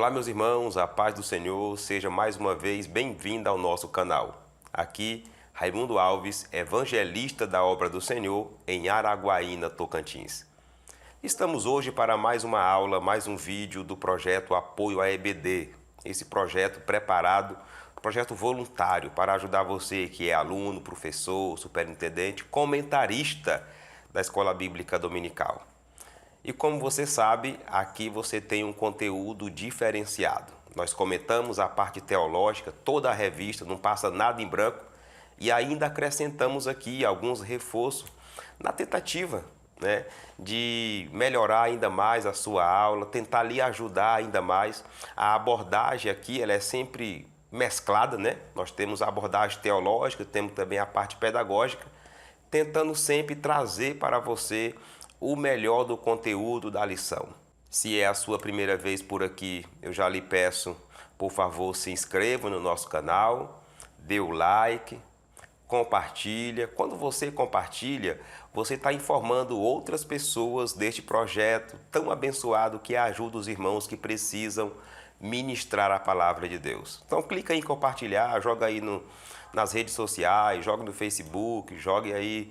Olá, meus irmãos, a paz do Senhor, seja mais uma vez bem-vindo ao nosso canal. Aqui, Raimundo Alves, evangelista da obra do Senhor em Araguaína, Tocantins. Estamos hoje para mais uma aula, mais um vídeo do projeto Apoio à EBD. Esse projeto preparado, projeto voluntário para ajudar você que é aluno, professor, superintendente, comentarista da Escola Bíblica Dominical. E como você sabe, aqui você tem um conteúdo diferenciado. Nós comentamos a parte teológica, toda a revista, não passa nada em branco, e ainda acrescentamos aqui alguns reforços na tentativa, de melhorar ainda mais a sua aula, tentar lhe ajudar ainda mais. A abordagem aqui ela é sempre mesclada, Nós temos a abordagem teológica, temos também a parte pedagógica, tentando sempre trazer para você o melhor do conteúdo da lição. Se é a sua primeira vez por aqui, eu já lhe peço, por favor, se inscreva no nosso canal, dê o like, compartilha. Quando você compartilha, você está informando outras pessoas deste projeto tão abençoado que ajuda os irmãos que precisam ministrar a palavra de Deus. Então clica em compartilhar, joga aí nas redes sociais, joga no Facebook, jogue aí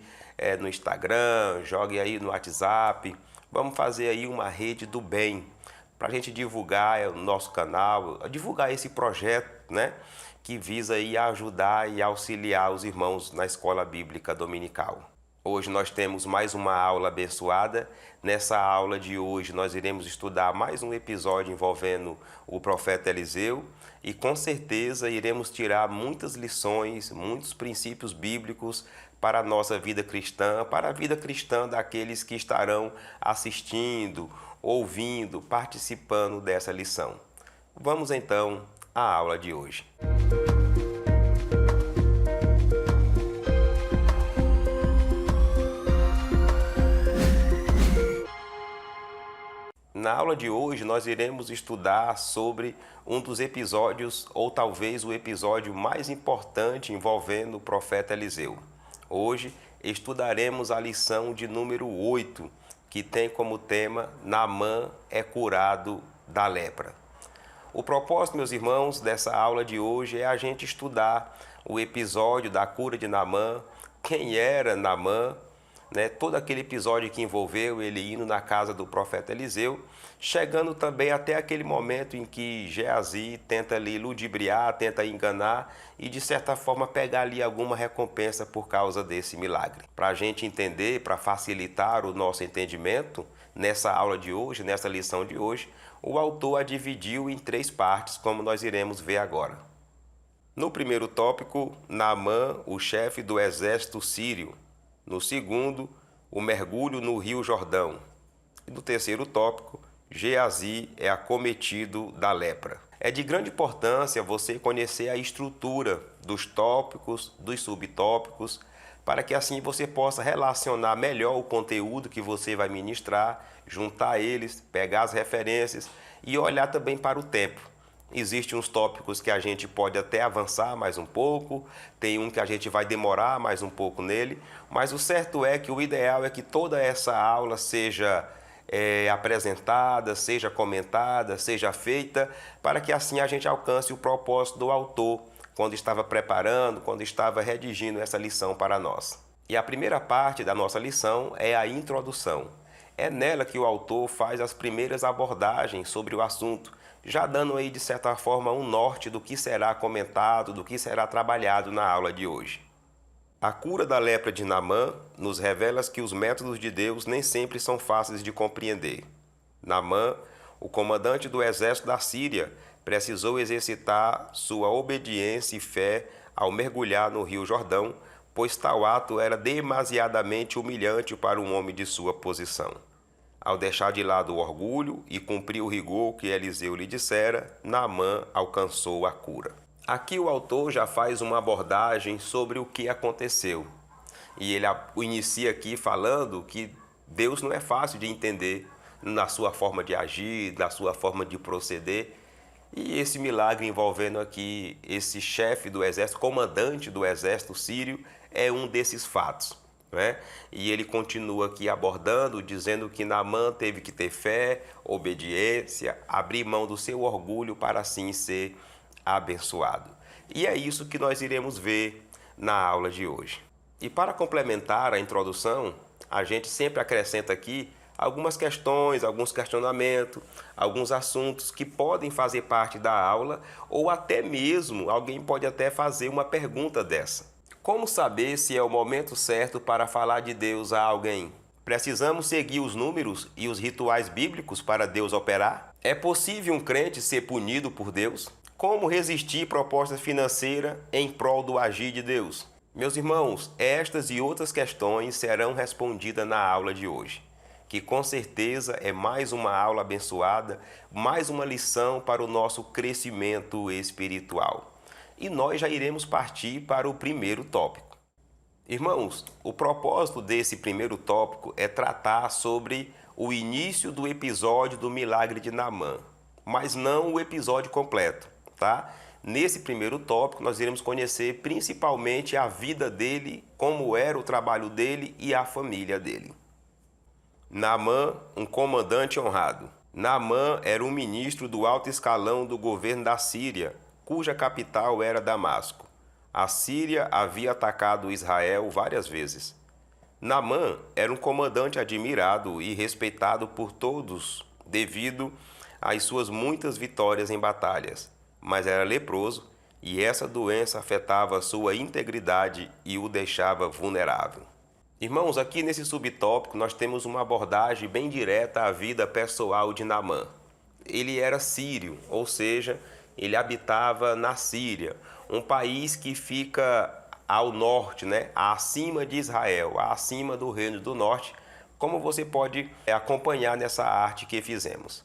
no Instagram, jogue aí no WhatsApp. Vamos fazer aí uma rede do bem para a gente divulgar o nosso canal, divulgar esse projeto, que visa aí ajudar e auxiliar os irmãos na Escola Bíblica Dominical. Hoje nós temos mais uma aula abençoada. Nessa aula de hoje nós iremos estudar mais um episódio envolvendo o profeta Eliseu e com certeza iremos tirar muitas lições, muitos princípios bíblicos para a nossa vida cristã, para a vida cristã daqueles que estarão assistindo, ouvindo, participando dessa lição. Vamos então à aula de hoje. Na aula de hoje nós iremos estudar sobre um dos episódios, ou talvez o episódio mais importante envolvendo o profeta Eliseu. Hoje estudaremos a lição de número 8, que tem como tema Naamã é curado da lepra. O propósito, meus irmãos, dessa aula de hoje é a gente estudar o episódio da cura de Naamã, quem era Naamã, todo aquele episódio que envolveu ele indo na casa do profeta Eliseu, chegando também até aquele momento em que Geazi tenta ali ludibriar, tenta enganar e de certa forma pegar ali alguma recompensa por causa desse milagre. Para a gente entender, para facilitar o nosso entendimento, nessa aula de hoje, nessa lição de hoje, o autor a dividiu em 3 partes, como nós iremos ver agora. No primeiro tópico, Naamã, o chefe do exército sírio. No segundo, o mergulho no Rio Jordão. E no terceiro tópico, Geazi é acometido da lepra. É de grande importância você conhecer a estrutura dos tópicos, dos subtópicos, para que assim você possa relacionar melhor o conteúdo que você vai ministrar, juntar eles, pegar as referências e olhar também para o tempo. Existem uns tópicos que a gente pode até avançar mais um pouco, tem um que a gente vai demorar mais um pouco nele, mas o certo é que o ideal é que toda essa aula seja apresentada, seja comentada, seja feita, para que assim a gente alcance o propósito do autor quando estava preparando, quando estava redigindo essa lição para nós. E a primeira parte da nossa lição é a introdução. É nela que o autor faz as primeiras abordagens sobre o assunto, já dando aí de certa forma um norte do que será comentado, do que será trabalhado na aula de hoje. A cura da lepra de Naamã nos revela que os métodos de Deus nem sempre são fáceis de compreender. Naamã, o comandante do exército da Síria, precisou exercitar sua obediência e fé ao mergulhar no Rio Jordão, pois tal ato era demasiadamente humilhante para um homem de sua posição. Ao deixar de lado o orgulho e cumprir o rigor que Eliseu lhe dissera, Naamã alcançou a cura. Aqui o autor já faz uma abordagem sobre o que aconteceu. E ele inicia aqui falando que Deus não é fácil de entender na sua forma de agir, na sua forma de proceder. E esse milagre envolvendo aqui esse chefe do exército, comandante do exército sírio, é um desses fatos. né? E ele continua aqui abordando, dizendo que Naamã teve que ter fé, obediência, abrir mão do seu orgulho para assim ser abençoado. E é isso que nós iremos ver na aula de hoje. E para complementar a introdução, a gente sempre acrescenta aqui algumas questões, alguns questionamentos, alguns assuntos que podem fazer parte da aula, ou até mesmo alguém pode até fazer uma pergunta dessa. Como saber se é o momento certo para falar de Deus a alguém? Precisamos seguir os números e os rituais bíblicos para Deus operar? É possível um crente ser punido por Deus? Como resistir proposta financeira em prol do agir de Deus? Meus irmãos, estas e outras questões serão respondidas na aula de hoje, que com certeza é mais uma aula abençoada, mais uma lição para o nosso crescimento espiritual. E nós já iremos partir para o primeiro tópico. Irmãos, o propósito desse primeiro tópico é tratar sobre o início do episódio do milagre de Naamã, mas não o episódio completo, tá? Nesse primeiro tópico, nós iremos conhecer principalmente a vida dele, como era o trabalho dele e a família dele. Naamã, um comandante honrado. Naamã era um ministro do alto escalão do governo da Síria, cuja capital era Damasco. A Síria havia atacado Israel várias vezes. Naamã era um comandante admirado e respeitado por todos devido às suas muitas vitórias em batalhas, mas era leproso e essa doença afetava sua integridade e o deixava vulnerável. Irmãos, aqui nesse subtópico nós temos uma abordagem bem direta à vida pessoal de Naamã. Ele era sírio, ou seja, ele habitava na Síria, um país que fica ao norte, né, acima de Israel, acima do Reino do Norte, como você pode acompanhar nessa arte que fizemos.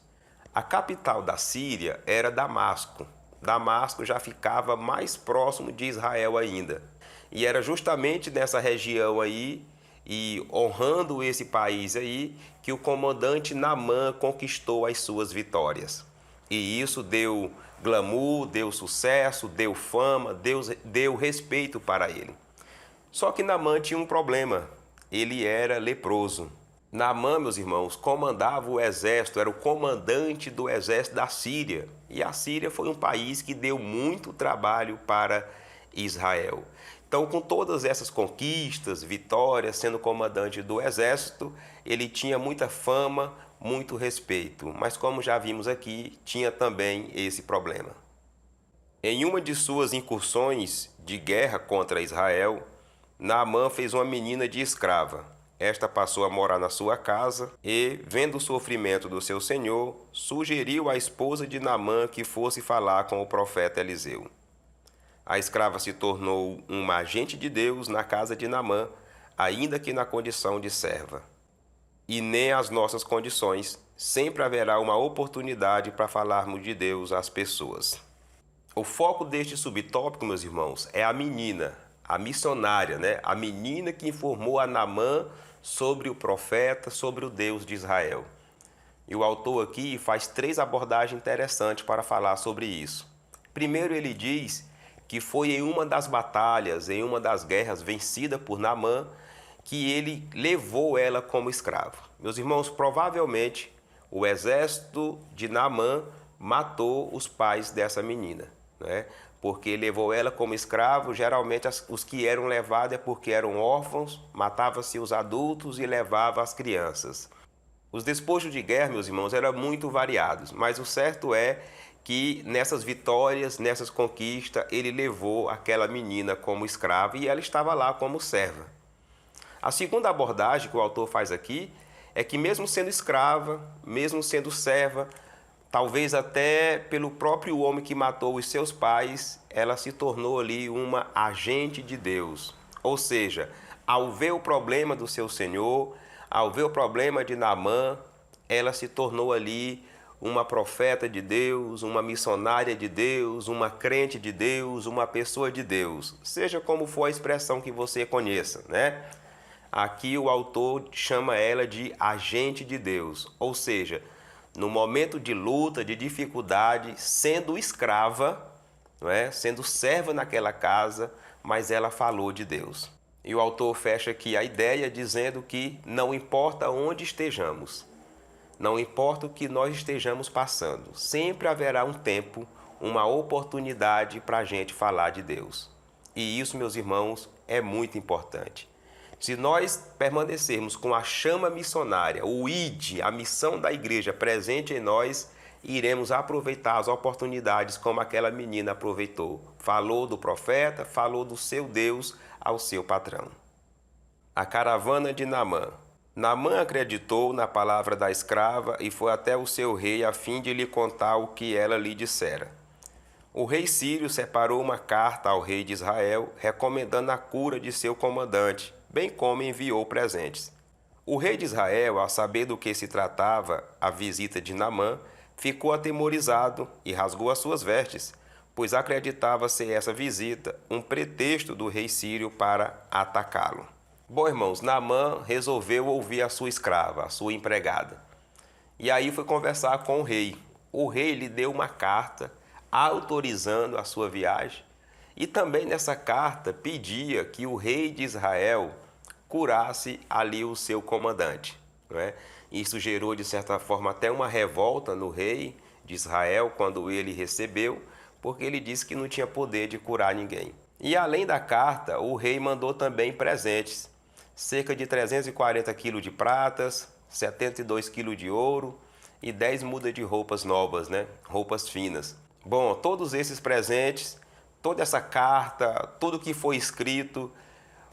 A capital da Síria era Damasco. Damasco já ficava mais próximo de Israel ainda. E era justamente nessa região aí, e honrando esse país aí, que o comandante Naamã conquistou as suas vitórias. E isso deu glamour, deu sucesso, deu fama, deu respeito para ele. Só que Naamã tinha um problema, ele era leproso. Naamã, meus irmãos, comandava o exército, era o comandante do exército da Síria. E a Síria foi um país que deu muito trabalho para Israel. Então, com todas essas conquistas, vitórias, sendo comandante do exército, ele tinha muita fama, muito respeito. Mas como já vimos aqui, tinha também esse problema. Em uma de suas incursões de guerra contra Israel, Naamã fez uma menina de escrava. Esta passou a morar na sua casa e, vendo o sofrimento do seu senhor, sugeriu à esposa de Naamã que fosse falar com o profeta Eliseu. A escrava se tornou uma agente de Deus na casa de Naamã, ainda que na condição de serva. E nem as nossas condições, sempre haverá uma oportunidade para falarmos de Deus às pessoas. O foco deste subtópico, meus irmãos, é a menina, a missionária, né? A menina que informou a Naamã sobre o profeta, sobre o Deus de Israel. E o autor aqui faz 3 abordagens interessantes para falar sobre isso. Primeiro, ele diz que foi em uma das batalhas, em uma das guerras vencida por Naamã, que ele levou ela como escravo. Meus irmãos, provavelmente o exército de Naamã matou os pais dessa menina, né? Porque levou ela como escravo. Geralmente os que eram levados é porque eram órfãos, matava-se os adultos e levava as crianças. Os despojos de guerra, meus irmãos, eram muito variados, mas o certo é que nessas vitórias, nessas conquistas, ele levou aquela menina como escrava e ela estava lá como serva. A segunda abordagem que o autor faz aqui é que mesmo sendo escrava, mesmo sendo serva, talvez até pelo próprio homem que matou os seus pais, ela se tornou ali uma agente de Deus. Ou seja, ao ver o problema do seu senhor, ao ver o problema de Naamã, ela se tornou ali uma profeta de Deus, uma missionária de Deus, uma crente de Deus, uma pessoa de Deus. Seja como for a expressão que você conheça, né? Aqui o autor chama ela de agente de Deus, ou seja, no momento de luta, de dificuldade, sendo escrava, não é? Sendo serva naquela casa, mas ela falou de Deus. E o autor fecha aqui a ideia dizendo que não importa onde estejamos, não importa o que nós estejamos passando, sempre haverá um tempo, uma oportunidade para a gente falar de Deus. E isso, meus irmãos, é muito importante. Se nós permanecermos com a chama missionária, o ID, a missão da igreja presente em nós, iremos aproveitar as oportunidades como aquela menina aproveitou. Falou do profeta, falou do seu Deus ao seu patrão. A caravana de Naamã. Naamã acreditou na palavra da escrava e foi até o seu rei a fim de lhe contar o que ela lhe dissera. O rei sírio separou uma carta ao rei de Israel, recomendando a cura de seu comandante, bem como enviou presentes. O rei de Israel, ao saber do que se tratava a visita de Naamã, ficou atemorizado e rasgou as suas vestes, pois acreditava ser essa visita um pretexto do rei sírio para atacá-lo. Bom, irmãos, Naamã resolveu ouvir a sua escrava, a sua empregada. E aí foi conversar com o rei. O rei lhe deu uma carta autorizando a sua viagem e também nessa carta pedia que o rei de Israel curasse ali o seu comandante, não é? Isso gerou de certa forma até uma revolta no rei de Israel quando ele recebeu, porque ele disse que não tinha poder de curar ninguém. E além da carta, o rei mandou também presentes, cerca de 340 quilos de pratas, 72 quilos de ouro e 10 mudas de roupas novas, né? Roupas finas. Bom, todos esses presentes, toda essa carta, tudo que foi escrito,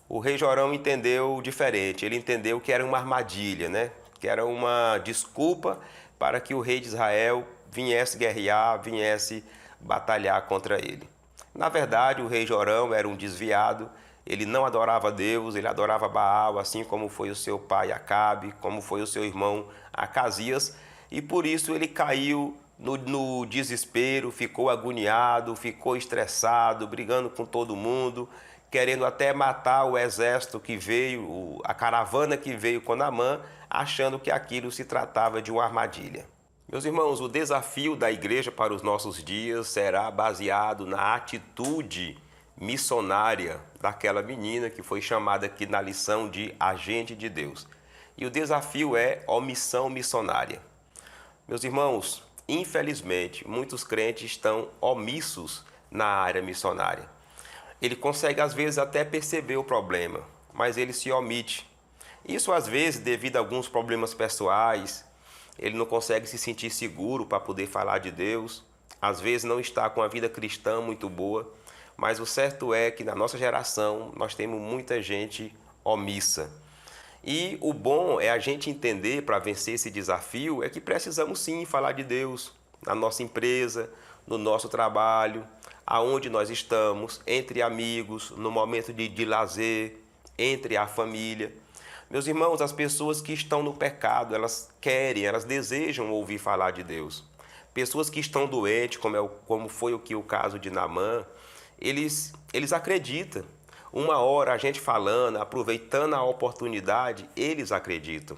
o rei Jorão entendeu diferente. Ele entendeu que era uma armadilha, né? Que era uma desculpa para que o rei de Israel viesse guerrear, viesse batalhar contra ele. Na verdade, o rei Jorão era um desviado, ele não adorava Deus, ele adorava Baal, assim como foi o seu pai Acabe, como foi o seu irmão Acasias, e por isso ele caiu no desespero, ficou agoniado, ficou estressado, brigando com todo mundo, querendo até matar o exército que veio, a caravana que veio com Naamã, achando que aquilo se tratava de uma armadilha. Meus irmãos, o desafio da igreja para os nossos dias será baseado na atitude missionária daquela menina que foi chamada aqui na lição de agente de Deus. E o desafio é omissão missionária. Meus irmãos, infelizmente, muitos crentes estão omissos na área missionária. Ele consegue, às vezes, até perceber o problema, mas ele se omite. Isso, às vezes, devido a alguns problemas pessoais, ele não consegue se sentir seguro para poder falar de Deus, às vezes não está com a vida cristã muito boa, mas o certo é que na nossa geração nós temos muita gente omissa. E o bom é a gente entender, para vencer esse desafio, é que precisamos sim falar de Deus na nossa empresa, no nosso trabalho, aonde nós estamos, entre amigos, no momento de lazer, entre a família. Meus irmãos, as pessoas que estão no pecado, elas querem, elas desejam ouvir falar de Deus. Pessoas que estão doentes, como foi o caso de Naamã, eles acreditam. Uma hora a gente falando, aproveitando a oportunidade, eles acreditam.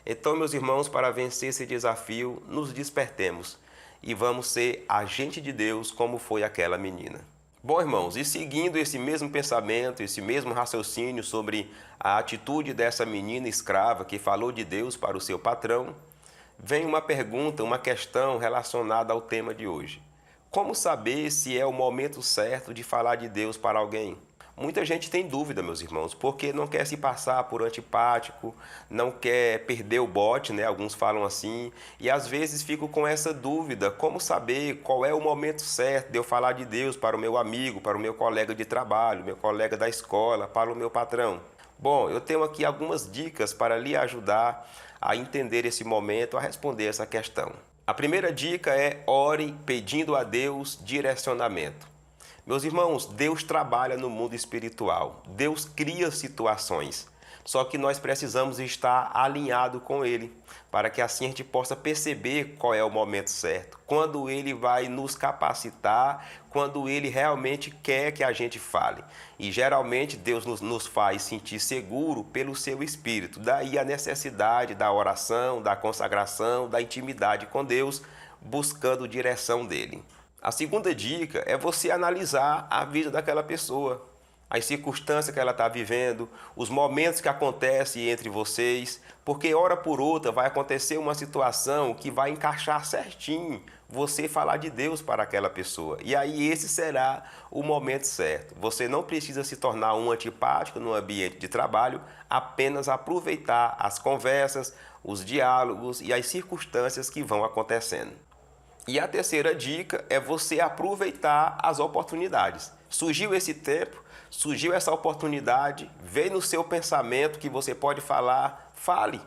Então, meus irmãos, para vencer esse desafio, nos despertemos e vamos ser agente de Deus como foi aquela menina. Bom, irmãos, e seguindo esse mesmo pensamento, esse mesmo raciocínio sobre a atitude dessa menina escrava que falou de Deus para o seu patrão, vem uma pergunta, uma questão relacionada ao tema de hoje. Como saber se é o momento certo de falar de Deus para alguém? Muita gente tem dúvida, meus irmãos, porque não quer se passar por antipático, não quer perder o bote, né? Alguns falam assim, e às vezes fico com essa dúvida, como saber qual é o momento certo de eu falar de Deus para o meu amigo, para o meu colega de trabalho, meu colega da escola, para o meu patrão? Bom, eu tenho aqui algumas dicas para lhe ajudar a entender esse momento, a responder essa questão. A primeira dica é ore pedindo a Deus direcionamento. Meus irmãos, Deus trabalha no mundo espiritual, Deus cria situações, só que nós precisamos estar alinhado com Ele, para que assim a gente possa perceber qual é o momento certo, quando Ele vai nos capacitar, quando Ele realmente quer que a gente fale. E geralmente Deus nos faz sentir seguro pelo seu Espírito, daí a necessidade da oração, da consagração, da intimidade com Deus, buscando direção dele. A segunda dica é você analisar a vida daquela pessoa. as circunstâncias que ela está vivendo, os momentos que acontecem entre vocês, porque hora por outra vai acontecer uma situação que vai encaixar certinho você falar de Deus para aquela pessoa. E aí esse será o momento certo. Você não precisa se tornar um antipático no ambiente de trabalho, apenas aproveitar as conversas, os diálogos e as circunstâncias que vão acontecendo. E a terceira dica é você aproveitar as oportunidades. Surgiu esse tempo, surgiu essa oportunidade, veio no seu pensamento que você pode falar, fale.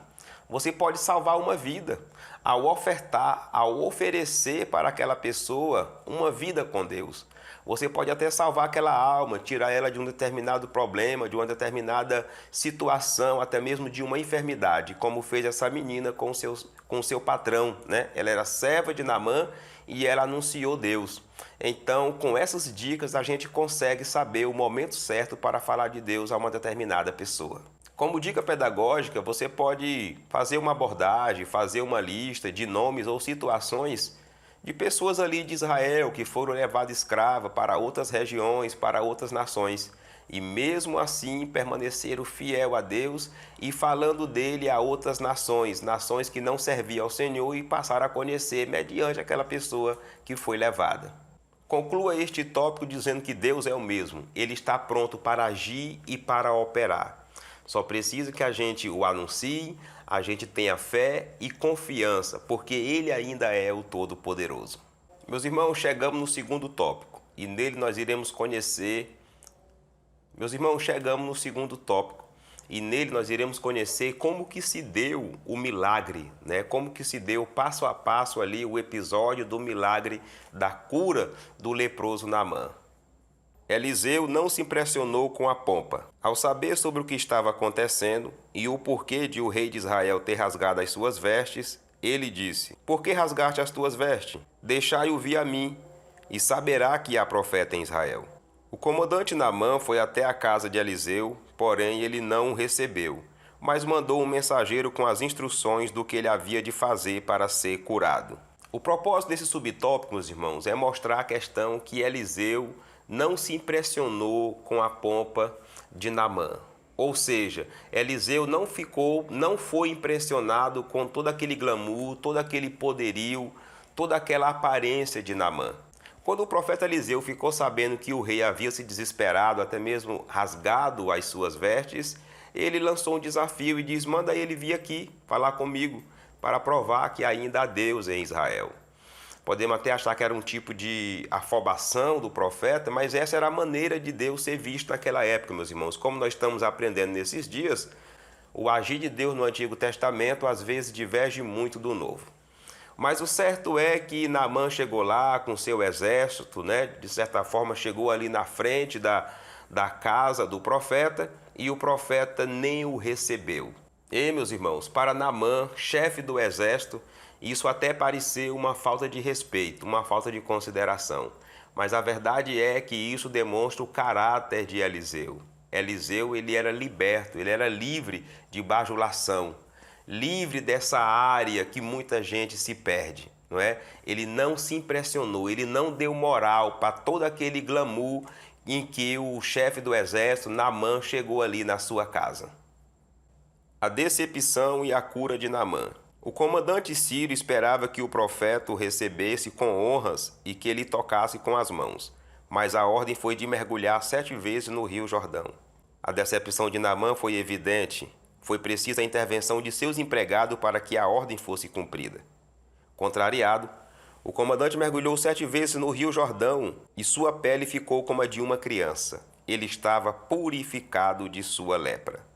Você pode salvar uma vida ao ofertar, ao oferecer para aquela pessoa uma vida com Deus. Você pode até salvar aquela alma, tirar ela de um determinado problema, de uma determinada situação, até mesmo de uma enfermidade, como fez essa menina com o seu patrão, né? Ela era serva de Naamã e ela anunciou Deus. Então, com essas dicas, a gente consegue saber o momento certo para falar de Deus a uma determinada pessoa. Como dica pedagógica, você pode fazer uma abordagem, fazer uma lista de nomes ou situações de pessoas ali de Israel que foram levadas escravas para outras regiões, para outras nações. E mesmo assim permaneceram fiel a Deus e falando dele a outras nações, nações que não serviam ao Senhor e passaram a conhecer mediante aquela pessoa que foi levada. Conclua este tópico dizendo que Deus é o mesmo, Ele está pronto para agir e para operar. Só precisa que a gente o anuncie, a gente tenha fé e confiança, porque Ele ainda é o Todo-Poderoso. Meus irmãos, chegamos no segundo tópico e nele nós iremos conhecer... como que se deu o milagre, né? Como que se deu passo a passo ali o episódio do milagre da cura do leproso Naamã. Eliseu não se impressionou com a pompa. Ao saber sobre o que estava acontecendo e o porquê de o rei de Israel ter rasgado as suas vestes, ele disse: Por que rasgaste as tuas vestes? Deixai-o vir a mim, e saberá que há profeta em Israel. O comandante Naamã foi até a casa de Eliseu, porém ele não o recebeu, mas mandou um mensageiro com as instruções do que ele havia de fazer para ser curado. O propósito desse subtópico, meus irmãos, é mostrar a questão que Eliseu não se impressionou com a pompa de Naamã. Ou seja, Eliseu não foi impressionado com todo aquele glamour, todo aquele poderio, toda aquela aparência de Naamã. Quando o profeta Eliseu ficou sabendo que o rei havia se desesperado, até mesmo rasgado as suas vestes, ele lançou um desafio e diz: manda ele vir aqui falar comigo para provar que ainda há Deus em Israel. Podemos até achar que era um tipo de afobação do profeta, mas essa era a maneira de Deus ser visto naquela época, meus irmãos. Como nós estamos aprendendo nesses dias, o agir de Deus no Antigo Testamento às vezes diverge muito do Novo. Mas o certo é que Naamã chegou lá com seu exército, né? De certa forma chegou ali na frente da casa do profeta e o profeta nem o recebeu. E, meus irmãos, para Naamã, chefe do exército, isso até pareceu uma falta de respeito, uma falta de consideração. Mas a verdade é que isso demonstra o caráter de Eliseu. Eliseu, ele era liberto, ele era livre de bajulação, livre dessa área que muita gente se perde, não é? Ele não se impressionou, ele não deu moral para todo aquele glamour em que o chefe do exército, Naamã, chegou ali na sua casa. A decepção e a cura de Naamã. O comandante sírio esperava que o profeta o recebesse com honras e que ele tocasse com as mãos, mas a ordem foi de mergulhar 7 vezes no rio Jordão. A decepção de Naamã foi evidente. Foi precisa a intervenção de seus empregados para que a ordem fosse cumprida. Contrariado, o comandante mergulhou 7 vezes no rio Jordão e sua pele ficou como a de uma criança. Ele estava purificado de sua lepra.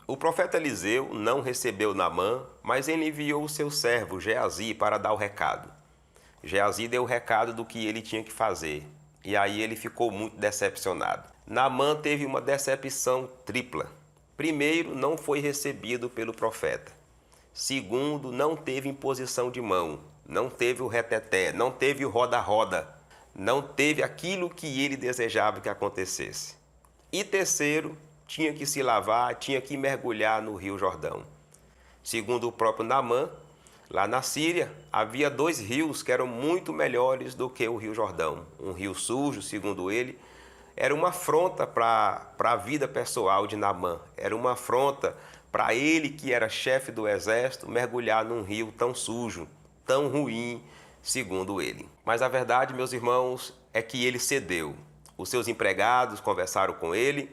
O profeta Eliseu não recebeu Naamã, mas ele enviou o seu servo Geazi para dar o recado. Geazi deu o recado do que ele tinha que fazer, e aí ele ficou muito decepcionado. Naamã teve uma decepção tripla. Primeiro, não foi recebido pelo profeta. Segundo, não teve imposição de mão, não teve o reteté, não teve o roda-roda, não teve aquilo que ele desejava que acontecesse. E terceiro, tinha que se lavar, tinha que mergulhar no rio Jordão. Segundo o próprio Naamã, lá na Síria, havia 2 rios que eram muito melhores do que o rio Jordão. Um rio sujo, segundo ele, era uma afronta para a vida pessoal de Naamã, era uma afronta para ele, que era chefe do exército, mergulhar num rio tão sujo, tão ruim, segundo ele. Mas a verdade, meus irmãos, é que ele cedeu. Os seus empregados conversaram com ele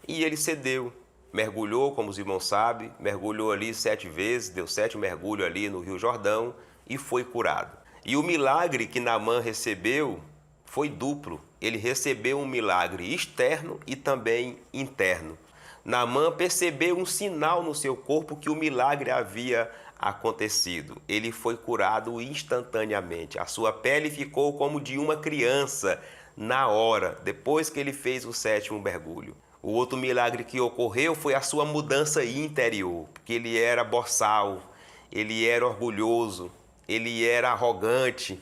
e ele cedeu. Mergulhou, como os irmãos sabem, mergulhou ali 7 vezes, deu 7 mergulhos ali no Rio Jordão e foi curado. E o milagre que Naamã recebeu foi duplo. Ele recebeu um milagre externo e também interno. Naamã percebeu um sinal no seu corpo que o milagre havia acontecido. Ele foi curado instantaneamente. A sua pele ficou como de uma criança na hora, depois que ele fez o 7º mergulho. O outro milagre que ocorreu foi a sua mudança interior, porque ele era boçal, ele era orgulhoso, ele era arrogante.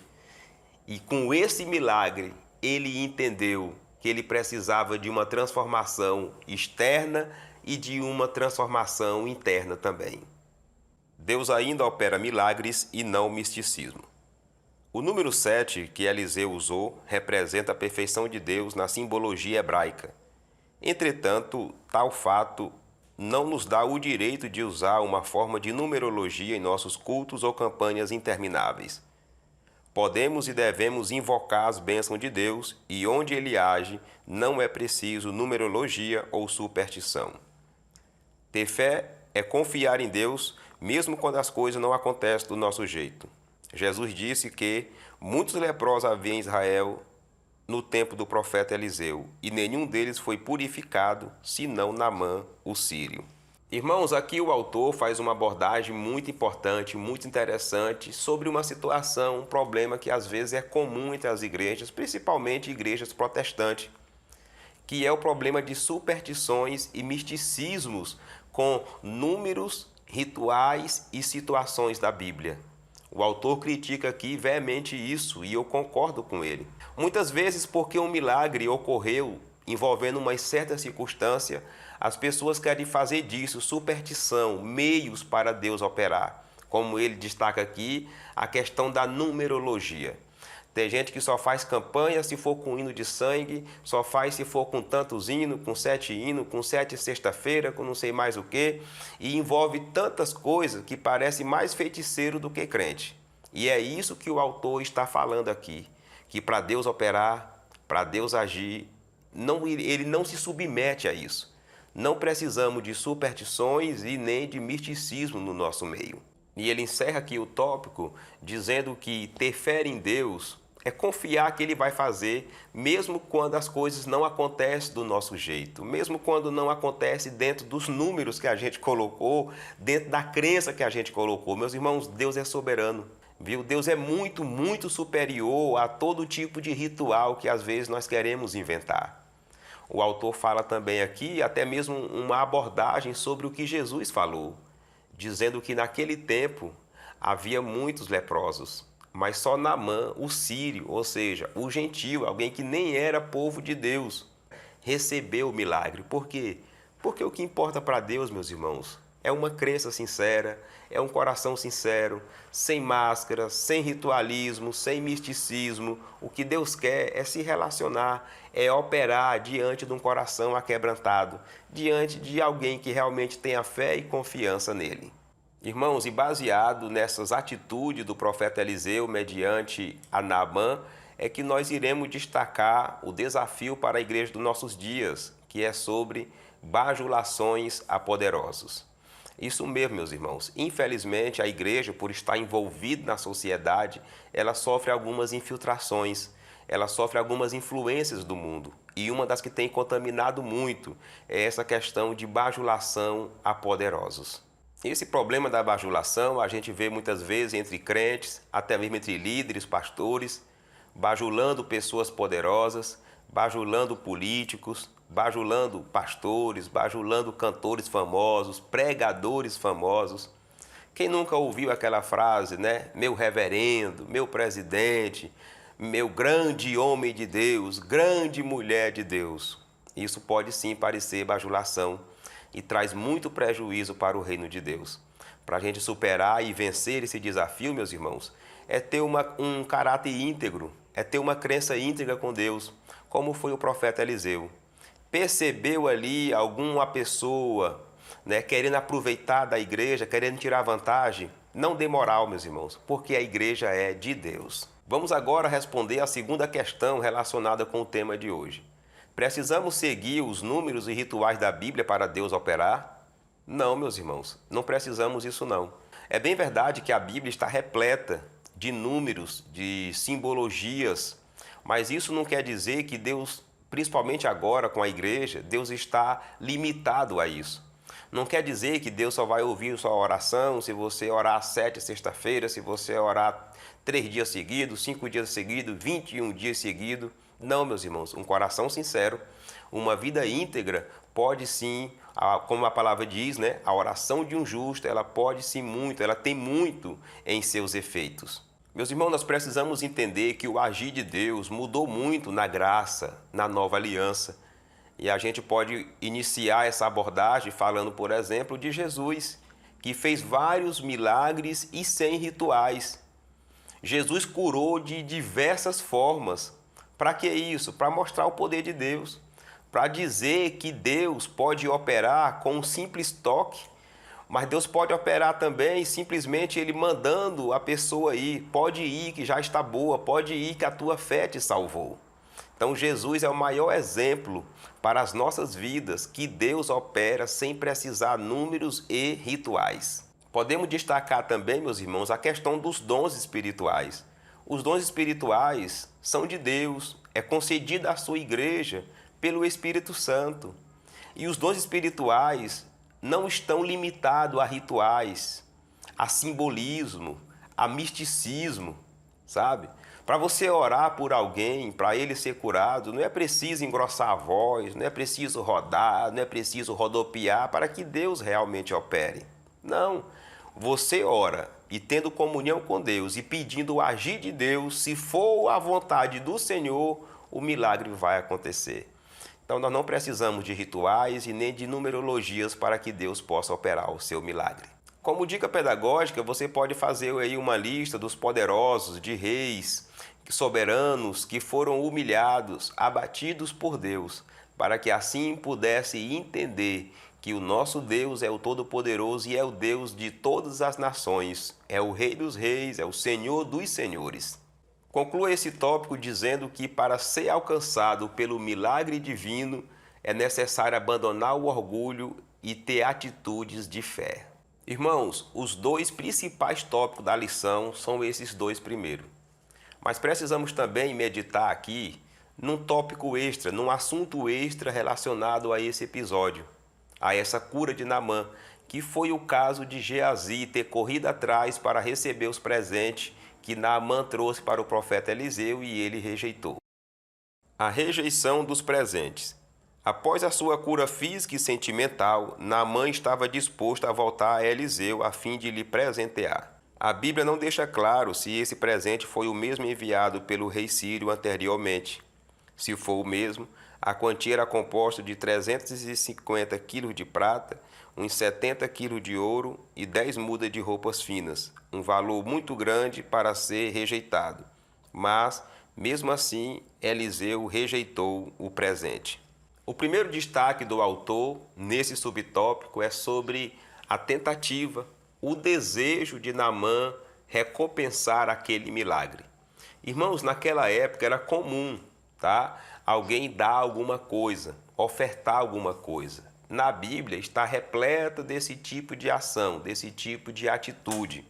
E com esse milagre, ele entendeu que ele precisava de uma transformação externa e de uma transformação interna também. Deus ainda opera milagres e não misticismo. O número 7 que Eliseu usou representa a perfeição de Deus na simbologia hebraica. Entretanto, tal fato não nos dá o direito de usar uma forma de numerologia em nossos cultos ou campanhas intermináveis. Podemos e devemos invocar as bênçãos de Deus e onde Ele age não é preciso numerologia ou superstição. Ter fé é confiar em Deus mesmo quando as coisas não acontecem do nosso jeito. Jesus disse que muitos leprosos havia em Israel no tempo do profeta Eliseu, e nenhum deles foi purificado, senão Naamã, o sírio. Irmãos, aqui o autor faz uma abordagem muito importante, muito interessante, sobre uma situação, um problema que às vezes é comum entre as igrejas, principalmente igrejas protestantes, que é o problema de superstições e misticismos com números, rituais e situações da Bíblia. O autor critica aqui veemente isso e eu concordo com ele. Muitas vezes, porque um milagre ocorreu envolvendo uma certa circunstância, as pessoas querem fazer disso superstição, meios para Deus operar. Como ele destaca aqui, a questão da numerologia. Tem gente que só faz campanha se for com hino de sangue, só faz se for com tantos hinos, com 7 hinos, com 7 sexta-feira, com não sei mais o quê, e envolve tantas coisas que parece mais feiticeiro do que crente. E é isso que o autor está falando aqui, que para Deus operar, para Deus agir, ele não se submete a isso. Não precisamos de superstições e nem de misticismo no nosso meio. E ele encerra aqui o tópico dizendo que ter fé em Deus é confiar que Ele vai fazer, mesmo quando as coisas não acontecem do nosso jeito, mesmo quando não acontece dentro dos números que a gente colocou, dentro da crença que a gente colocou. Meus irmãos, Deus é soberano, viu? Deus é muito, muito superior a todo tipo de ritual que às vezes nós queremos inventar. O autor fala também aqui até mesmo uma abordagem sobre o que Jesus falou, dizendo que naquele tempo havia muitos leprosos, mas só Naamã, o sírio, ou seja, o gentio, alguém que nem era povo de Deus, recebeu o milagre. Por quê? Porque o que importa para Deus, meus irmãos, é uma crença sincera, é um coração sincero, sem máscara, sem ritualismo, sem misticismo. O que Deus quer é se relacionar, é operar diante de um coração aquebrantado, diante de alguém que realmente tenha fé e confiança nele. Irmãos, e baseado nessas atitudes do profeta Eliseu mediante a Naamã, é que nós iremos destacar o desafio para a igreja dos nossos dias, que é sobre bajulações a poderosos. Isso mesmo, meus irmãos. Infelizmente, a igreja, por estar envolvida na sociedade, ela sofre algumas infiltrações, ela sofre algumas influências do mundo. E uma das que tem contaminado muito é essa questão de bajulação a poderosos. Esse problema da bajulação a gente vê muitas vezes entre crentes, até mesmo entre líderes, pastores, bajulando pessoas poderosas, bajulando políticos, bajulando pastores, bajulando cantores famosos, pregadores famosos. Quem nunca ouviu aquela frase, né? Meu reverendo, meu presidente, meu grande homem de Deus, grande mulher de Deus. Isso pode sim parecer bajulação e traz muito prejuízo para o reino de Deus. Para a gente superar e vencer esse desafio, meus irmãos, é ter um caráter íntegro, é ter uma crença íntegra com Deus, como foi o profeta Eliseu. Percebeu ali alguma pessoa, né, querendo aproveitar da igreja, querendo tirar vantagem? Não dê moral, meus irmãos, porque a igreja é de Deus. Vamos agora responder a segunda questão relacionada com o tema de hoje. Precisamos seguir os números e rituais da Bíblia para Deus operar? Não, meus irmãos, não precisamos disso não. É bem verdade que a Bíblia está repleta de números, de simbologias, mas isso não quer dizer que Deus, principalmente agora com a igreja, Deus está limitado a isso. Não quer dizer que Deus só vai ouvir sua oração se você orar 7 sexta-feiras, se você orar 3 dias seguidos, 5 dias seguidos, 21 dias seguidos. Não, meus irmãos, um coração sincero, uma vida íntegra pode sim, como a palavra diz, né? A oração de um justo, ela pode sim muito, ela tem muito em seus efeitos. Meus irmãos, nós precisamos entender que o agir de Deus mudou muito na graça, na nova aliança. E a gente pode iniciar essa abordagem falando, por exemplo, de Jesus, que fez vários milagres e sem rituais. Jesus curou de diversas formas. Para que isso? Para mostrar o poder de Deus. Para dizer que Deus pode operar com um simples toque, mas Deus pode operar também simplesmente Ele mandando a pessoa ir. Pode ir que já está boa, pode ir que a tua fé te salvou. Então Jesus é o maior exemplo para as nossas vidas que Deus opera sem precisar números e rituais. Podemos destacar também, meus irmãos, a questão dos dons espirituais. Os dons espirituais são de Deus, é concedido à sua igreja pelo Espírito Santo. E os dons espirituais não estão limitados a rituais, a simbolismo, a misticismo, sabe? Para você orar por alguém, para ele ser curado, não é preciso engrossar a voz, não é preciso rodar, não é preciso rodopiar para que Deus realmente opere. Não, você ora e tendo comunhão com Deus e pedindo o agir de Deus, se for a vontade do Senhor, o milagre vai acontecer. Então nós não precisamos de rituais e nem de numerologias para que Deus possa operar o seu milagre. Como dica pedagógica, você pode fazer aí uma lista dos poderosos, de reis, soberanos que foram humilhados, abatidos por Deus, para que assim pudesse entender que o nosso Deus é o Todo-Poderoso e é o Deus de todas as nações, é o Rei dos Reis, é o Senhor dos Senhores. Conclua esse tópico dizendo que para ser alcançado pelo milagre divino é necessário abandonar o orgulho e ter atitudes de fé. Irmãos, os dois principais tópicos da lição são esses dois primeiros. Mas precisamos também meditar aqui num tópico extra, num assunto extra relacionado a esse episódio, a essa cura de Naamã, que foi o caso de Geazi ter corrido atrás para receber os presentes que Naamã trouxe para o profeta Eliseu e ele rejeitou. A rejeição dos presentes. Após a sua cura física e sentimental, Naamã estava disposto a voltar a Eliseu a fim de lhe presentear. A Bíblia não deixa claro se esse presente foi o mesmo enviado pelo rei sírio anteriormente. Se for o mesmo, a quantia era composta de 350 quilos de prata, uns 70 quilos de ouro e 10 mudas de roupas finas, um valor muito grande para ser rejeitado. Mas, mesmo assim, Eliseu rejeitou o presente. O primeiro destaque do autor nesse subtópico é sobre a tentativa, o desejo de Naamã recompensar aquele milagre. Irmãos, naquela época era comum, tá? Alguém dar alguma coisa, ofertar alguma coisa. Na Bíblia está repleta desse tipo de ação, desse tipo de atitude.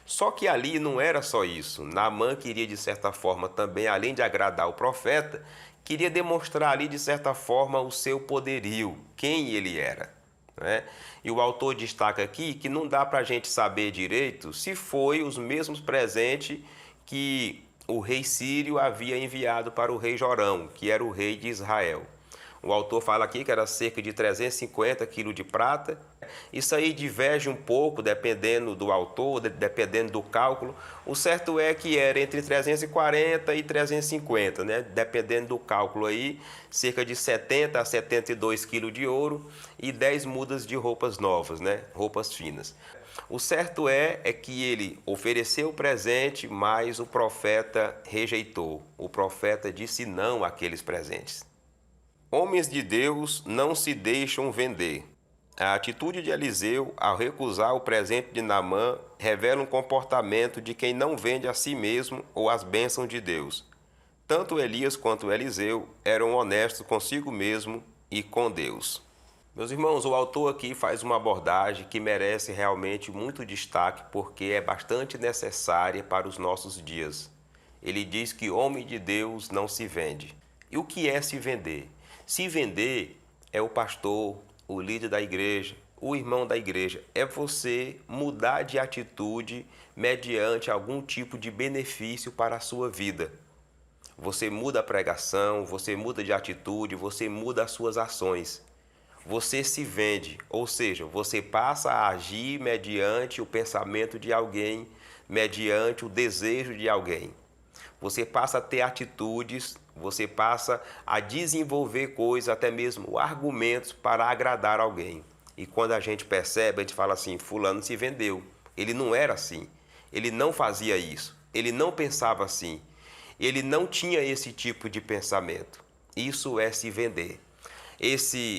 Só que ali não era só isso. Naamã queria, de certa forma, também, além de agradar o profeta, queria demonstrar ali, de certa forma, o seu poderio, quem ele era. Né? E o autor destaca aqui que não dá para a gente saber direito se foi os mesmos presentes que o rei sírio havia enviado para o rei Jorão, que era o rei de Israel. O autor fala aqui que era cerca de 350 quilos de prata. Isso aí diverge um pouco, dependendo do autor, dependendo do cálculo. O certo é que era entre 340 e 350, né? Dependendo do cálculo aí, cerca de 70 a 72 quilos de ouro e 10 mudas de roupas novas, né? Roupas finas. O certo é que ele ofereceu o presente, mas o profeta rejeitou. O profeta disse não àqueles presentes. Homens de Deus não se deixam vender. A atitude de Eliseu ao recusar o presente de Naamã revela um comportamento de quem não vende a si mesmo ou as bênçãos de Deus. Tanto Elias quanto Eliseu eram honestos consigo mesmo e com Deus. Meus irmãos, o autor aqui faz uma abordagem que merece realmente muito destaque porque é bastante necessária para os nossos dias. Ele diz que homem de Deus não se vende. E o que é se vender? Se vender é o pastor, o líder da igreja, o irmão da igreja. É você mudar de atitude mediante algum tipo de benefício para a sua vida. Você muda a pregação, você muda de atitude, você muda as suas ações. Você se vende, ou seja, você passa a agir mediante o pensamento de alguém, mediante o desejo de alguém. Você passa a ter atitudes, você passa a desenvolver coisas, até mesmo argumentos para agradar alguém. E quando a gente percebe, a gente fala assim, fulano se vendeu. Ele não era assim, ele não fazia isso, ele não pensava assim, ele não tinha esse tipo de pensamento. Isso é se vender.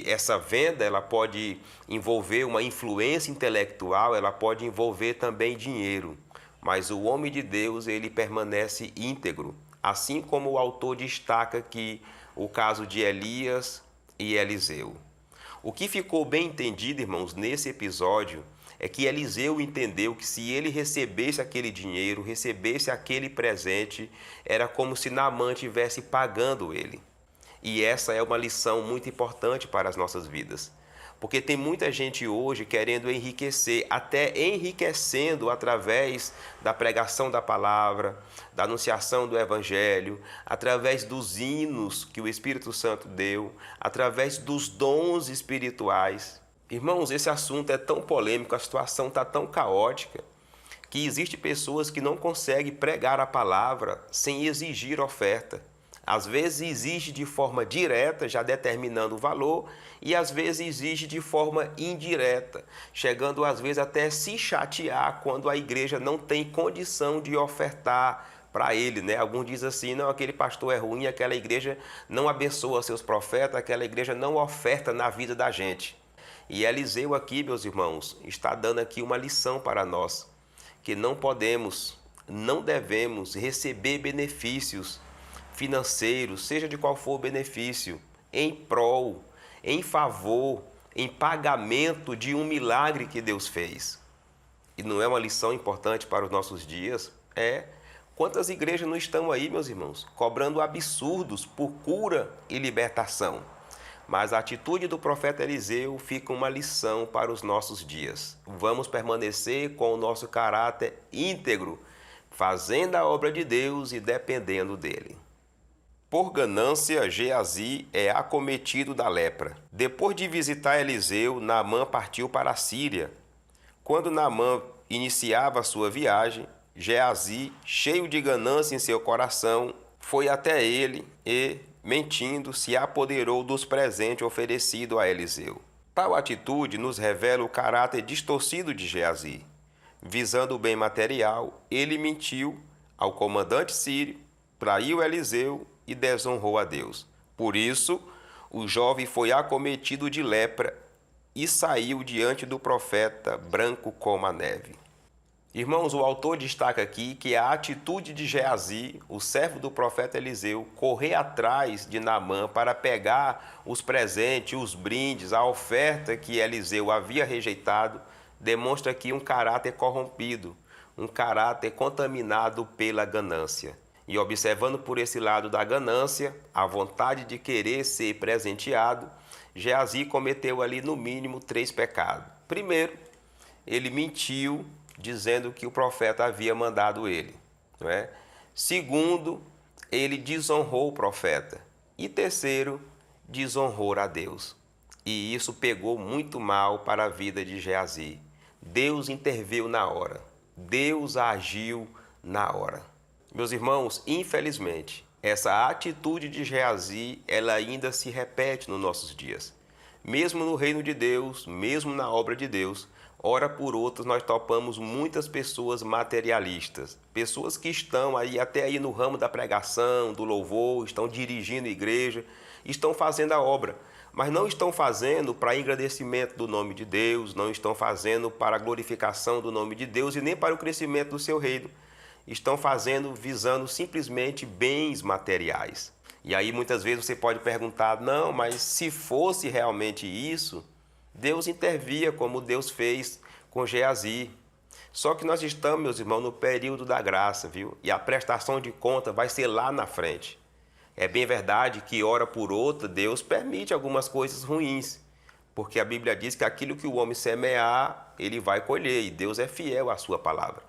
Essa venda ela pode envolver uma influência intelectual, ela pode envolver também dinheiro, mas o homem de Deus ele permanece íntegro, assim como o autor destaca aqui o caso de Elias e Eliseu. O que ficou bem entendido, irmãos, nesse episódio é que Eliseu entendeu que se ele recebesse aquele dinheiro, recebesse aquele presente, era como se Naamã estivesse pagando ele. E essa é uma lição muito importante para as nossas vidas. Porque tem muita gente hoje querendo enriquecer, até enriquecendo através da pregação da palavra, da anunciação do evangelho, através dos hinos que o Espírito Santo deu, através dos dons espirituais. Irmãos, esse assunto é tão polêmico, a situação está tão caótica, que existem pessoas que não conseguem pregar a palavra sem exigir oferta. Às vezes exige de forma direta, já determinando o valor, e às vezes exige de forma indireta, chegando às vezes até se chatear quando a igreja não tem condição de ofertar para ele, né? Alguns dizem assim, não, aquele pastor é ruim, aquela igreja não abençoa seus profetas, aquela igreja não oferta na vida da gente. E Eliseu aqui, meus irmãos, está dando aqui uma lição para nós, que não podemos, não devemos receber benefícios financeiros, seja de qual for o benefício, em prol, em favor, em pagamento de um milagre que Deus fez. E não é uma lição importante para os nossos dias? Quantas igrejas não estão aí, meus irmãos, cobrando absurdos por cura e libertação? Mas a atitude do profeta Eliseu fica uma lição para os nossos dias. Vamos permanecer com o nosso caráter íntegro, fazendo a obra de Deus e dependendo dele. Por ganância, Geazi é acometido da lepra. Depois de visitar Eliseu, Naamã partiu para a Síria. Quando Naamã iniciava a sua viagem, Geazi, cheio de ganância em seu coração, foi até ele e, mentindo, se apoderou dos presentes oferecidos a Eliseu. Tal atitude nos revela o caráter distorcido de Geazi. Visando o bem material, ele mentiu ao comandante sírio, traiu Eliseu e desonrou a Deus. Por isso, o jovem foi acometido de lepra e saiu diante do profeta branco como a neve. Irmãos, o autor destaca aqui que a atitude de Geazi, o servo do profeta Eliseu, correr atrás de Naamã para pegar os presentes, os brindes, a oferta que Eliseu havia rejeitado, demonstra aqui um caráter corrompido, um caráter contaminado pela ganância. E observando por esse lado da ganância, a vontade de querer ser presenteado, Geazi cometeu ali no mínimo 3 pecados. Primeiro, ele mentiu dizendo que o profeta havia mandado ele, não é? Segundo, ele desonrou o profeta. E terceiro, desonrou a Deus. E isso pegou muito mal para a vida de Geazi. Deus interveio na hora. Deus agiu na hora. Meus irmãos, infelizmente, essa atitude de Geazi, ela ainda se repete nos nossos dias. Mesmo no reino de Deus, mesmo na obra de Deus, Ora por outros, nós topamos muitas pessoas materialistas, pessoas que estão aí até aí no ramo da pregação, do louvor, estão dirigindo a igreja, estão fazendo a obra, mas não estão fazendo para engrandecimento do nome de Deus, não estão fazendo para a glorificação do nome de Deus e nem para o crescimento do seu reino. Estão fazendo visando simplesmente bens materiais. E aí muitas vezes você pode perguntar, não, mas se fosse realmente isso, Deus intervia como Deus fez com Geazi. Só que nós estamos, meus irmãos, no período da graça, viu? E a prestação de conta vai ser lá na frente. É bem verdade que, hora por outra, Deus permite algumas coisas ruins, porque a Bíblia diz que aquilo que o homem semear, ele vai colher, e Deus é fiel à sua palavra.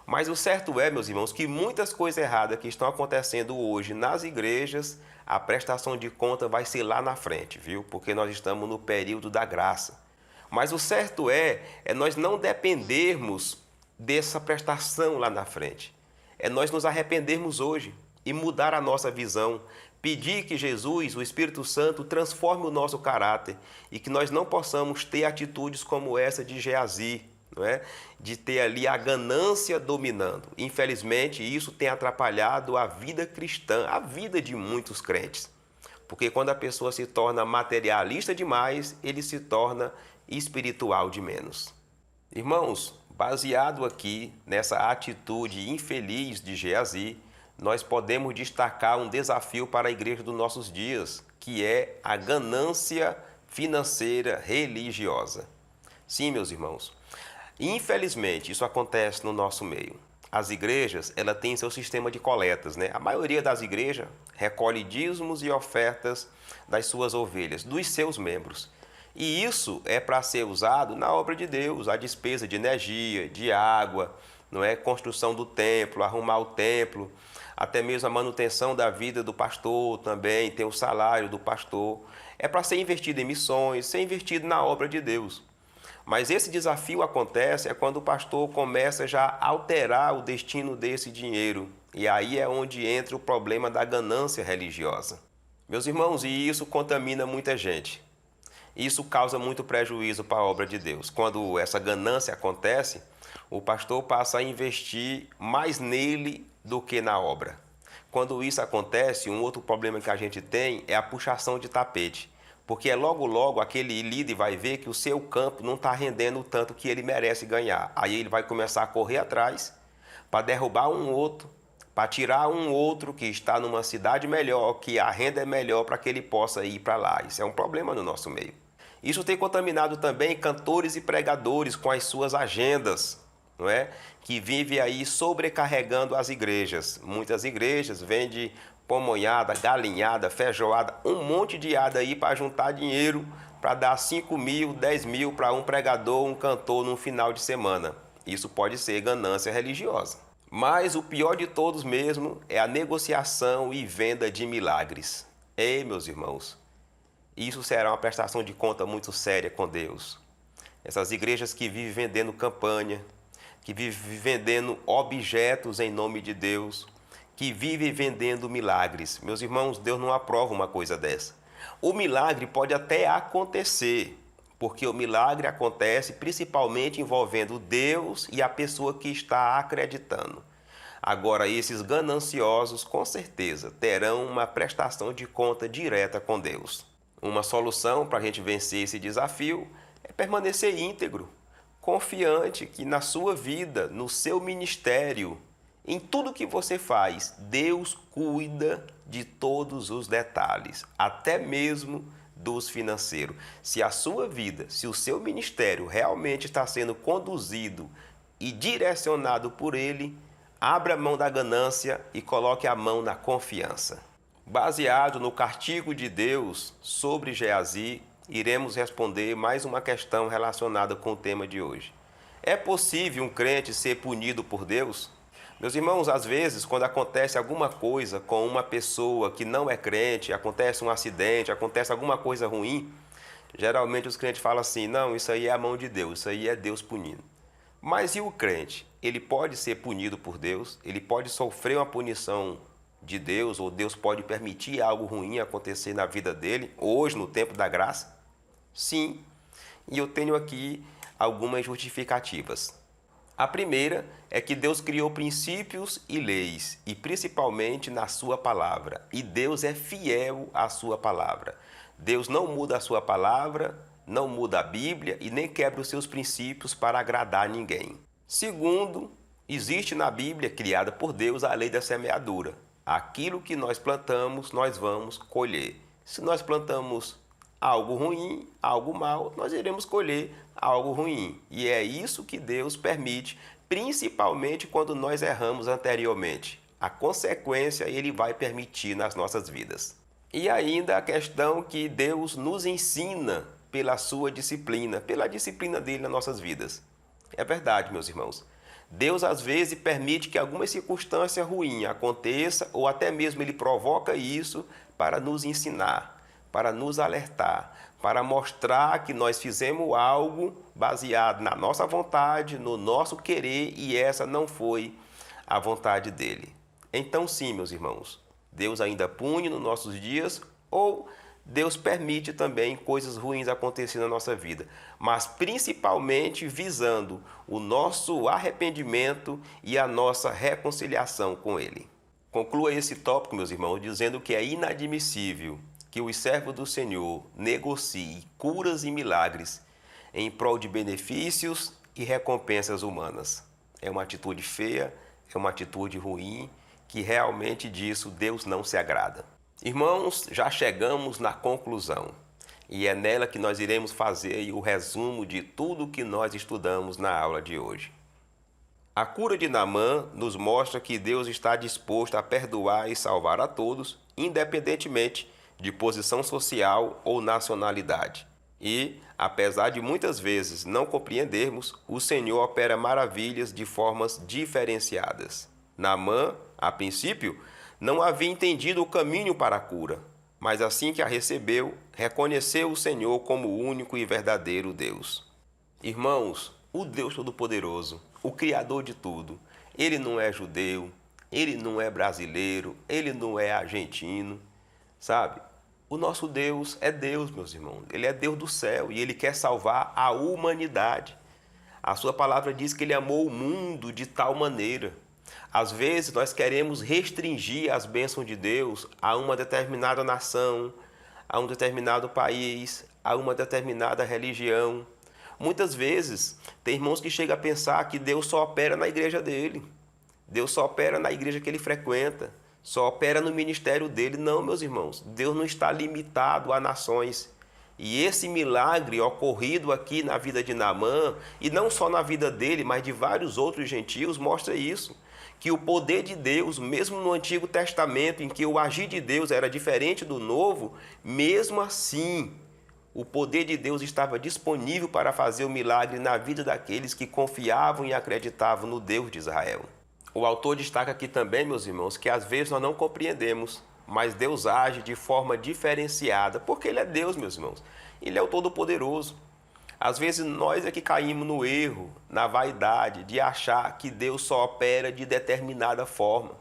Mas o certo é, meus irmãos, que muitas coisas erradas que estão acontecendo hoje nas igrejas, a prestação de conta vai ser lá na frente, viu? Porque nós estamos no período da graça. Mas o certo é nós não dependermos dessa prestação lá na frente. É nós nos arrependermos hoje e mudar a nossa visão, pedir que Jesus, o Espírito Santo, transforme o nosso caráter e que nós não possamos ter atitudes como essa de Geazi, não é? De ter ali a ganância dominando. Infelizmente, isso tem atrapalhado a vida cristã, a vida de muitos crentes. Porque quando a pessoa se torna materialista demais, ele se torna espiritual de menos. Irmãos, baseado aqui nessa atitude infeliz de Geazi, nós podemos destacar um desafio para a igreja dos nossos dias, que é a ganância financeira religiosa. Sim, meus irmãos, infelizmente isso acontece no nosso meio. As igrejas, ela tem seu sistema de coletas, né? A maioria das igrejas recolhe dízimos e ofertas das suas ovelhas, dos seus membros. E isso é para ser usado na obra de Deus, a despesa de energia, de água, não é? Construção do templo, arrumar o templo, até mesmo a manutenção da vida do pastor também, tem o salário do pastor. É para ser investido em missões, ser investido na obra de Deus. Mas esse desafio acontece quando o pastor começa já a alterar o destino desse dinheiro. E aí é onde entra o problema da ganância religiosa. Meus irmãos, e isso contamina muita gente. Isso causa muito prejuízo para a obra de Deus. Quando essa ganância acontece, o pastor passa a investir mais nele do que na obra. Quando isso acontece, um outro problema que a gente tem é a puxação de tapete. Porque é logo aquele líder vai ver que o seu campo não está rendendo o tanto que ele merece ganhar. Aí ele vai começar a correr atrás para derrubar um outro, para tirar um outro que está numa cidade melhor, que a renda é melhor para que ele possa ir para lá. Isso é um problema no nosso meio. Isso tem contaminado também cantores e pregadores com as suas agendas, não é? Que vivem aí sobrecarregando as igrejas. Muitas igrejas vendem pamonhada, galinhada, feijoada, um monte de ada aí para juntar dinheiro para dar 5 mil, 10 mil para um pregador, um cantor no final de semana. Isso pode ser ganância religiosa. Mas o pior de todos mesmo é a negociação e venda de milagres. Ei, meus irmãos, isso será uma prestação de conta muito séria com Deus. Essas igrejas que vivem vendendo campanha, que vivem vendendo objetos em nome de Deus, que vivem vendendo milagres. Meus irmãos, Deus não aprova uma coisa dessa. O milagre pode até acontecer, porque o milagre acontece principalmente envolvendo Deus e a pessoa que está acreditando. Agora, esses gananciosos, com certeza, terão uma prestação de conta direta com Deus. Uma solução para a gente vencer esse desafio é permanecer íntegro, confiante que na sua vida, no seu ministério, em tudo que você faz, Deus cuida de todos os detalhes, até mesmo dos financeiros. Se a sua vida, se o seu ministério realmente está sendo conduzido e direcionado por Ele, abra a mão da ganância e coloque a mão na confiança. Baseado no castigo de Deus sobre Geazi, iremos responder mais uma questão relacionada com o tema de hoje. É possível um crente ser punido por Deus? Meus irmãos, às vezes, quando acontece alguma coisa com uma pessoa que não é crente, acontece um acidente, acontece alguma coisa ruim, geralmente os crentes falam assim, não, isso aí é a mão de Deus, isso aí é Deus punindo. Mas e o crente? Ele pode ser punido por Deus? Ele pode sofrer uma punição de Deus? Ou Deus pode permitir algo ruim acontecer na vida dele, hoje, no tempo da graça? Sim. E eu tenho aqui algumas justificativas. A primeira é que Deus criou princípios e leis, e principalmente na sua palavra. E Deus é fiel à sua palavra. Deus não muda a sua palavra, não muda a Bíblia e nem quebra os seus princípios para agradar ninguém. Segundo, existe na Bíblia, criada por Deus, a lei da semeadura. Aquilo que nós plantamos, nós vamos colher. Se nós plantamos algo ruim, algo mal, nós iremos colher algo ruim. E é isso que Deus permite, principalmente quando nós erramos anteriormente. A consequência Ele vai permitir nas nossas vidas. E ainda a questão que Deus nos ensina pela sua disciplina, pela disciplina dele nas nossas vidas. É verdade, meus irmãos. Deus às vezes permite que alguma circunstância ruim aconteça ou até mesmo Ele provoca isso para nos ensinar, para nos alertar, para mostrar que nós fizemos algo baseado na nossa vontade, no nosso querer e essa não foi a vontade dele. Então sim, meus irmãos, Deus ainda pune nos nossos dias ou Deus permite também coisas ruins acontecerem na nossa vida, mas principalmente visando o nosso arrependimento e a nossa reconciliação com Ele. Conclua esse tópico, meus irmãos, dizendo que é inadmissível que os servos do Senhor negociem curas e milagres em prol de benefícios e recompensas humanas. É uma atitude feia, é uma atitude ruim, que realmente disso Deus não se agrada. Irmãos, já chegamos na conclusão e é nela que nós iremos fazer o resumo de tudo que nós estudamos na aula de hoje. A cura de Naamã nos mostra que Deus está disposto a perdoar e salvar a todos, independentemente de posição social ou nacionalidade. E, apesar de muitas vezes não compreendermos, o Senhor opera maravilhas de formas diferenciadas. Naamã, a princípio, não havia entendido o caminho para a cura, mas assim que a recebeu, reconheceu o Senhor como o único e verdadeiro Deus. Irmãos, o Deus Todo-Poderoso, o Criador de tudo, Ele não é judeu, Ele não é brasileiro, Ele não é argentino, sabe? O nosso Deus é Deus, meus irmãos. Ele é Deus do céu e Ele quer salvar a humanidade. A sua palavra diz que Ele amou o mundo de tal maneira. Às vezes nós queremos restringir as bênçãos de Deus a uma determinada nação, a um determinado país, a uma determinada religião. Muitas vezes tem irmãos que chegam a pensar que Deus só opera na igreja dele. Deus só opera na igreja que ele frequenta. Só opera no ministério dele. Não, meus irmãos, Deus não está limitado a nações. E esse milagre ocorrido aqui na vida de Naamã, e não só na vida dele, mas de vários outros gentios, mostra isso. Que o poder de Deus, mesmo no Antigo Testamento, em que o agir de Deus era diferente do Novo, mesmo assim, o poder de Deus estava disponível para fazer o milagre na vida daqueles que confiavam e acreditavam no Deus de Israel. O autor destaca aqui também, meus irmãos, que às vezes nós não compreendemos, mas Deus age de forma diferenciada, porque Ele é Deus, meus irmãos. Ele é o Todo-Poderoso. Às vezes nós é que caímos no erro, na vaidade, de achar que Deus só opera de determinada forma,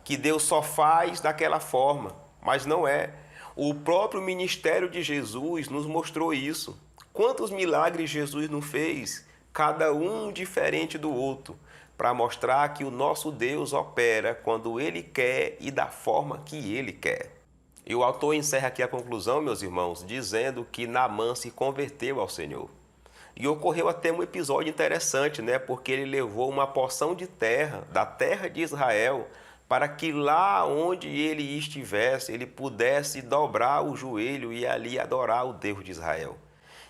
que Deus só faz daquela forma, mas não é. O próprio ministério de Jesus nos mostrou isso. Quantos milagres Jesus não fez, cada um diferente do outro, para mostrar que o nosso Deus opera quando Ele quer e da forma que Ele quer. E o autor encerra aqui a conclusão, meus irmãos, dizendo que Naamã se converteu ao Senhor. E ocorreu até um episódio interessante, né? Porque ele levou uma porção de terra, da terra de Israel, para que lá onde ele estivesse, ele pudesse dobrar o joelho e ali adorar o Deus de Israel.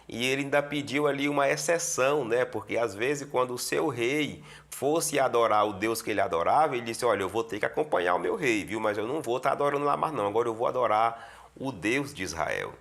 E ele ainda pediu ali uma exceção, né? Porque às vezes quando o seu rei fosse adorar o Deus que ele adorava, ele disse, olha, eu vou ter que acompanhar o meu rei, viu? Mas eu não vou estar adorando lá mais não, agora eu vou adorar o Deus de Israel.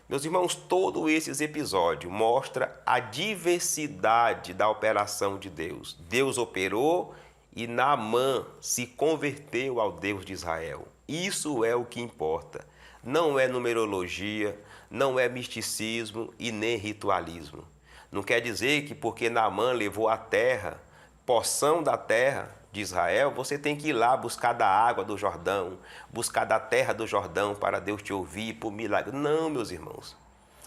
Meus irmãos, todo esse episódio mostra a diversidade da operação de Deus. Deus operou e Naamã se converteu ao Deus de Israel. Isso é o que importa. Não é numerologia, não é misticismo e nem ritualismo. Não quer dizer que porque Naamã levou a terra, porção da terra de Israel, você tem que ir lá buscar da água do Jordão, buscar da terra do Jordão para Deus te ouvir por milagre. Não, meus irmãos.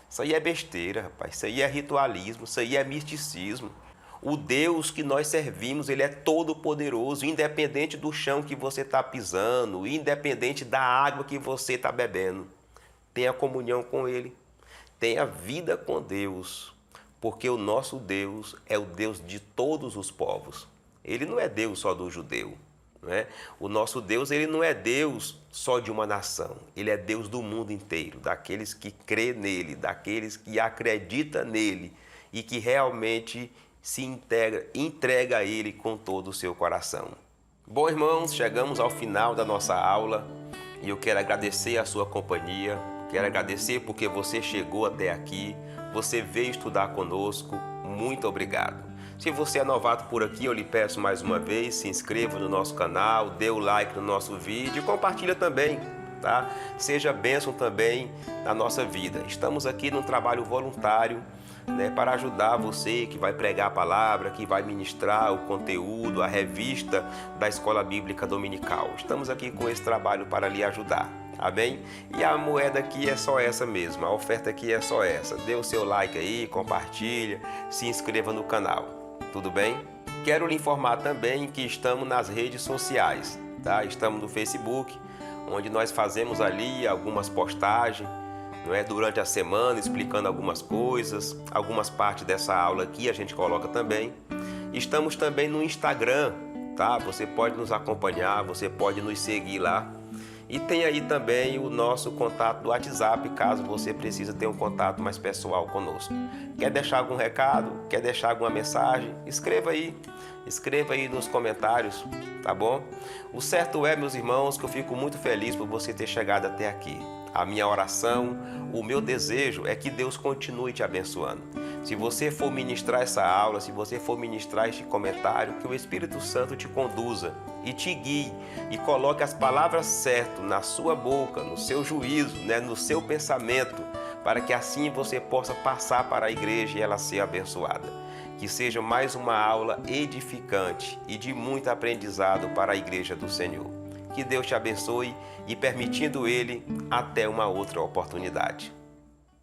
Isso aí é besteira, rapaz. Isso aí é ritualismo, isso aí é misticismo. O Deus que nós servimos, ele é todo poderoso, independente do chão que você está pisando, independente da água que você está bebendo. Tenha comunhão com ele, tenha vida com Deus, porque o nosso Deus é o Deus de todos os povos. Ele não é Deus só do judeu, não é? O nosso Deus, ele não é Deus só de uma nação, ele é Deus do mundo inteiro, daqueles que crê nele, daqueles que acreditam nele e que realmente se entrega a ele com todo o seu coração. Bom, irmãos, chegamos ao final da nossa aula e eu quero agradecer a sua companhia, quero agradecer porque você chegou até aqui, você veio estudar conosco, muito obrigado. Se você é novato por aqui, eu lhe peço mais uma vez, se inscreva no nosso canal, dê o like no nosso vídeo e compartilha também, tá? Seja bênção também na nossa vida. Estamos aqui num trabalho voluntário, né, para ajudar você que vai pregar a palavra, que vai ministrar o conteúdo, a revista da Escola Bíblica Dominical. Estamos aqui com esse trabalho para lhe ajudar. Amém? E a moeda aqui é só essa mesmo, a oferta aqui é só essa. Dê o seu like aí, compartilha, se inscreva no canal. Tudo bem? Quero lhe informar também que estamos nas redes sociais, tá? Estamos no Facebook, onde nós fazemos ali algumas postagens, não é? Durante a semana, explicando algumas coisas, algumas partes dessa aula aqui a gente coloca também. Estamos também no Instagram, tá? Você pode nos acompanhar, você pode nos seguir lá. E tem aí também o nosso contato do WhatsApp, caso você precise ter um contato mais pessoal conosco. Quer deixar algum recado? Quer deixar alguma mensagem? Escreva aí nos comentários, tá bom? O certo é, meus irmãos, que eu fico muito feliz por você ter chegado até aqui. A minha oração, o meu desejo é que Deus continue te abençoando. Se você for ministrar essa aula, se você for ministrar este comentário, que o Espírito Santo te conduza e te guie e coloque as palavras certas na sua boca, no seu juízo, né, no seu pensamento, para que assim você possa passar para a igreja e ela ser abençoada. Que seja mais uma aula edificante e de muito aprendizado para a igreja do Senhor. Que Deus te abençoe e, permitindo Ele, até uma outra oportunidade.